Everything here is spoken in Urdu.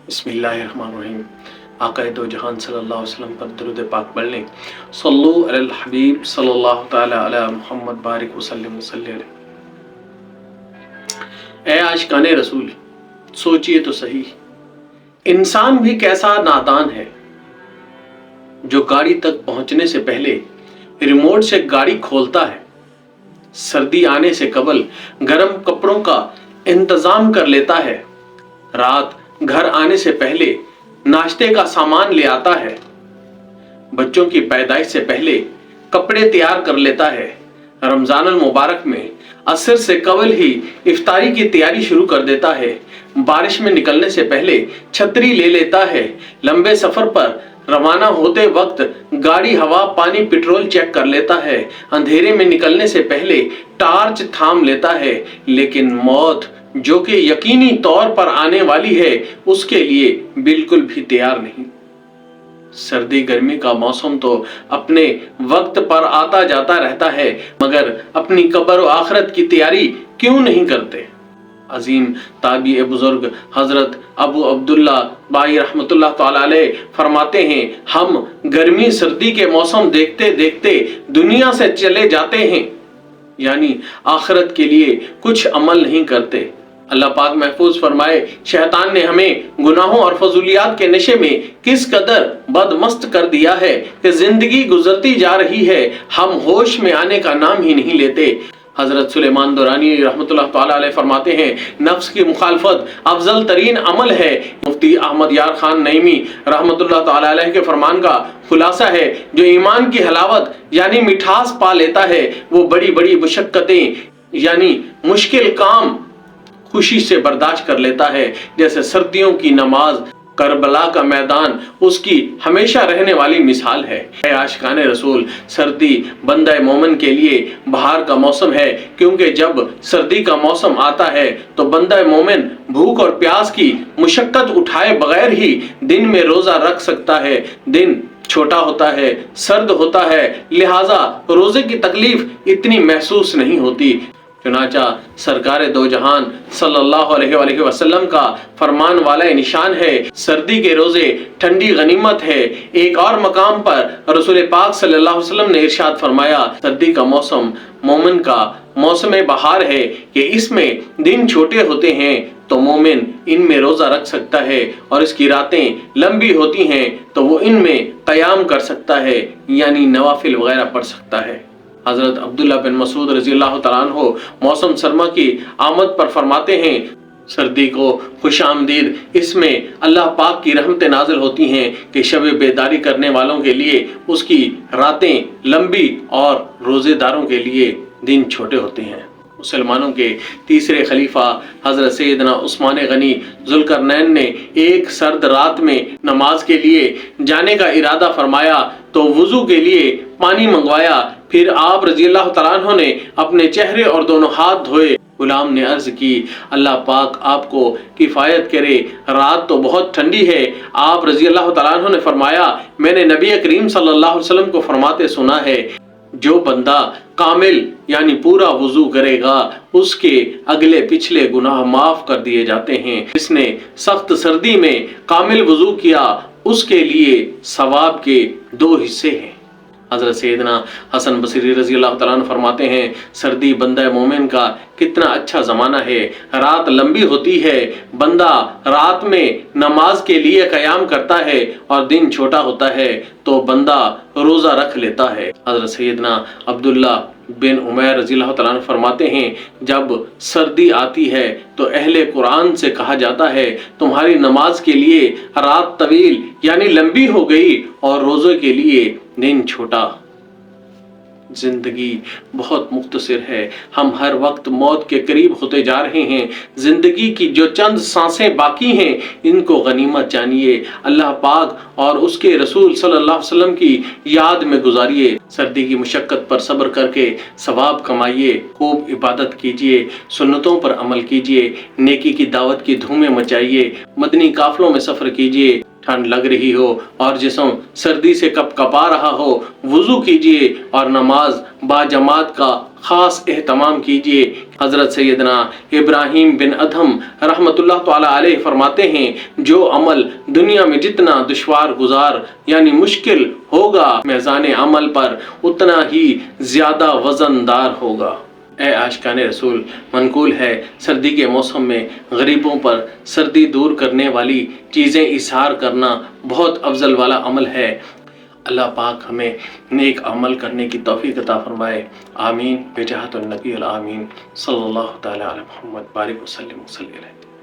بسم اللہ الرحمن الرحیم۔ آقا دو جہان صلی اللہ علیہ وسلم پر درود پاک پڑھ لیں۔ صلو علی الحبیب صلی اللہ تعالی علی محمد بارک وسلم وصلی علیہ۔ اے عاشقان رسول، سوچئے تو صحیح، انسان بھی کیسا نادان ہے جو گاڑی تک پہنچنے سے پہلے ریموٹ سے گاڑی کھولتا ہے، سردی آنے سے قبل گرم کپڑوں کا انتظام کر لیتا ہے، رات گھر آنے سے پہلے ناشتے کا سامان لے آتا ہے، بچوں کی پیدائش سے پہلے کپڑے تیار کر لیتا ہے، رمضان المبارک میں عصر سے قبل ہی افطاری کی تیاری شروع کر دیتا ہے، بارش میں نکلنے سے پہلے چھتری لے لیتا ہے، لمبے سفر پر روانہ ہوتے وقت گاڑی ہوا پانی پٹرول چیک کر لیتا ہے، اندھیرے میں نکلنے سے پہلے ٹارچ تھام لیتا ہے، لیکن موت جو کہ یقینی طور پر آنے والی ہے اس کے لیے بالکل بھی تیار نہیں۔ سردی گرمی کا موسم تو اپنے وقت پر آتا جاتا رہتا ہے، مگر اپنی قبر و آخرت کی تیاری کیوں نہیں کرتے؟ عظیم تابعی بزرگ حضرت ابو عبداللہ بائی رحمت اللہ تعالی علیہ فرماتے ہیں، ہم گرمی سردی کے موسم دیکھتے دیکھتے دنیا سے چلے جاتے ہیں، یعنی آخرت کے لیے کچھ عمل نہیں کرتے۔ اللہ پاک محفوظ فرمائے، شیطان نے ہمیں گناہوں اور فضولیات کے نشے میں کس قدر بدمست کر دیا ہے کہ زندگی گزرتی جا رہی ہے، ہم ہوش میں آنے کا نام ہی نہیں لیتے۔ حضرت سلیمان دورانی رحمت اللہ تعالی علیہ فرماتے ہیں، نفس کی مخالفت افضل ترین عمل ہے۔ مفتی احمد یار خان نعیمی رحمت اللہ تعالی علیہ کے فرمان کا خلاصہ ہے، جو ایمان کی حلاوت یعنی مٹھاس پا لیتا ہے وہ بڑی بڑی مشقتیں یعنی مشکل کام خوشی سے برداشت کر لیتا ہے، جیسے سردیوں کی نماز، کربلا کا میدان اس کی ہمیشہ رہنے والی مثال ہے۔ اے عاشقان رسول، سردی بندہ مومن کے لیے بہار کا موسم ہے، کیونکہ جب سردی کا موسم آتا ہے تو بندہ مومن بھوک اور پیاس کی مشقت اٹھائے بغیر ہی دن میں روزہ رکھ سکتا ہے۔ دن چھوٹا ہوتا ہے، سرد ہوتا ہے، لہٰذا روزے کی تکلیف اتنی محسوس نہیں ہوتی۔ چنانچہ سرکار دو جہان صلی اللہ علیہ وآلہ وسلم کا فرمان والا نشان ہے، سردی کے روزے ٹھنڈی غنیمت ہے۔ ایک اور مقام پر رسول پاک صلی اللہ علیہ وسلم نے ارشاد فرمایا، سردی کا موسم مومن کا موسم بہار ہے کہ اس میں دن چھوٹے ہوتے ہیں تو مومن ان میں روزہ رکھ سکتا ہے، اور اس کی راتیں لمبی ہوتی ہیں تو وہ ان میں قیام کر سکتا ہے، یعنی نوافل وغیرہ پڑھ سکتا ہے۔ حضرت عبداللہ بن مسعود رضی اللہ تعالیٰ عنہ موسم سرما کی آمد پر فرماتے ہیں، سردی کو خوش آمدید، اس میں اللہ پاک کی رحمتیں نازل ہوتی ہیں کہ شب بیداری کرنے والوں کے لیے اس کی راتیں لمبی اور روزے داروں کے لیے دن چھوٹے ہوتے ہیں۔ مسلمانوں کے تیسرے خلیفہ حضرت سیدنا عثمان غنی ذوالقرنین نے ایک سرد رات میں نماز کے لیے جانے کا ارادہ فرمایا تو وضو کے لیے پانی منگوایا، پھر آپ رضی اللہ تعالیٰ عنہ نے اپنے چہرے اور دونوں ہاتھ دھوئے۔ غلام نے عرض کی، اللہ پاک آپ کو کفایت کرے، رات تو بہت ٹھنڈی ہے۔ آپ رضی اللہ تعالیٰ عنہ نے فرمایا، میں نے نبی کریم صلی اللہ علیہ وسلم کو فرماتے سنا ہے، جو بندہ کامل یعنی پورا وضو کرے گا اس کے اگلے پچھلے گناہ معاف کر دیے جاتے ہیں۔ جس نے سخت سردی میں کامل وضو کیا اس کے لیے ثواب کے 2 حصے ہیں۔ حضرت سیدنا حسن بصری رضی اللہ تعالیٰ عنہ فرماتے ہیں، سردی بندہ مومن کا کتنا اچھا زمانہ ہے، رات لمبی ہوتی ہے، بندہ رات میں نماز کے لیے قیام کرتا ہے اور دن چھوٹا ہوتا ہے تو بندہ روزہ رکھ لیتا ہے۔ حضرت سیدنا عبداللہ بن عمیر رضی اللہ تعالیٰ عنہ فرماتے ہیں، جب سردی آتی ہے تو اہل قرآن سے کہا جاتا ہے، تمہاری نماز کے لیے رات طویل یعنی لمبی ہو گئی اور روزے کے لیے دن چھوٹا۔ زندگی بہت مختصر ہے، ہم ہر وقت موت کے قریب ہوتے جا رہے ہیں۔ زندگی کی جو چند سانسیں باقی ہیں ان کو غنیمت جانیے، اللہ پاک اور اس کے رسول صلی اللہ علیہ وسلم کی یاد میں گزاریے۔ سردی کی مشقت پر صبر کر کے ثواب کمائیے، خوب عبادت کیجیے، سنتوں پر عمل کیجیے، نیکی کی دعوت کی دھومیں مچائیے، مدنی قافلوں میں سفر کیجیے، ٹھنڈ لگ رہی ہو اور جسم سردی سے کپ کپا رہا ہو، وضو کیجئے اور نماز باجماعت کا خاص اہتمام کیجئے۔ حضرت سیدنا ابراہیم بن ادہم رحمۃ اللہ تعالی علیہ فرماتے ہیں، جو عمل دنیا میں جتنا دشوار گزار یعنی مشکل ہوگا، میزان عمل پر اتنا ہی زیادہ وزن دار ہوگا۔ اے عاشقان رسول، منقول ہے سردی کے موسم میں غریبوں پر سردی دور کرنے والی چیزیں ایثار کرنا بہت افضل والا عمل ہے۔ اللہ پاک ہمیں نیک عمل کرنے کی توفیق عطا فرمائے، آمین بجاہت النبی الامین صلی اللہ تعالی علی محمد بارک وسلم وصلی علیہ۔